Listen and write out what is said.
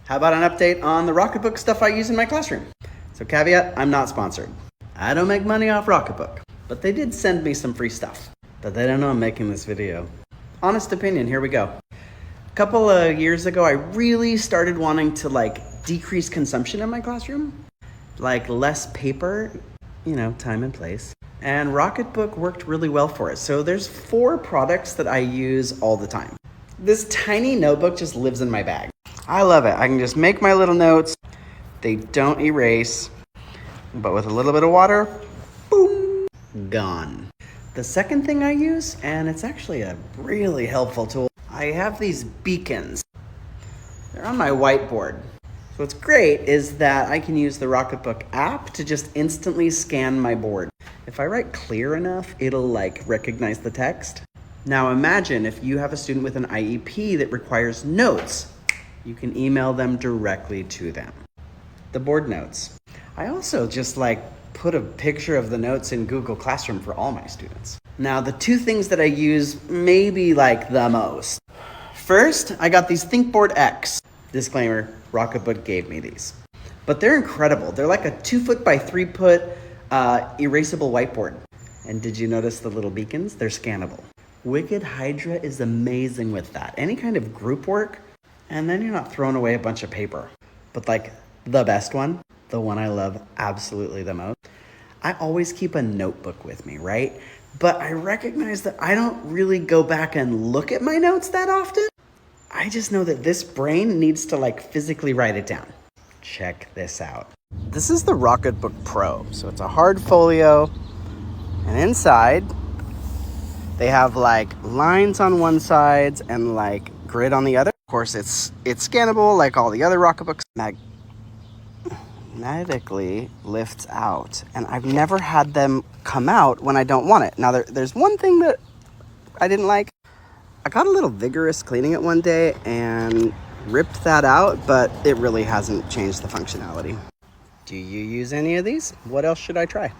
How about an update on the Rocketbook stuff I use in my classroom? So caveat, I'm not sponsored. I don't make money off Rocketbook, but they did send me some free stuff. But they don't know I'm making this video. Honest opinion, here we go. A couple of years ago, I really started wanting to decrease consumption in my classroom. Less paper, time and place. And Rocketbook worked really well for it. So there's 4 products that I use all the time. This tiny notebook just lives in my bag. I love it. I can just make my little notes. They don't erase, but with a little bit of water, boom, gone. The second thing I use, and it's actually a really helpful tool, I have these beacons. They're on my whiteboard. So what's great is that I can use the Rocketbook app to just instantly scan my board. If I write clear enough, it'll recognize the text. Now imagine if you have a student with an IEP that requires notes, you can email them directly to them. The board notes. I also just put a picture of the notes in Google Classroom for all my students. Now the 2 things that I use maybe the most. First, I got these ThinkBoard X. Disclaimer, Rocketbook gave me these. But they're incredible. They're like a 2-foot by 3-foot erasable whiteboard. And did you notice the little beacons? They're scannable. Wicked Hydra is amazing with that. Any kind of group work, and then you're not throwing away a bunch of paper. But the best one, the one I love absolutely the most, I always keep a notebook with me, right? But I recognize that I don't really go back and look at my notes that often. I just know that this brain needs to physically write it down. Check this out. This is the Rocketbook Pro. So it's a hard folio, and inside they have lines on one side and grid on the other. Of course, it's scannable like all the other Rocketbooks. Magnetically lifts out, and I've never had them come out when I don't want it. Now there's one thing that I didn't like. I got a little vigorous cleaning it one day and ripped that out, but it really hasn't changed the functionality. Do you use any of these? What else should I try?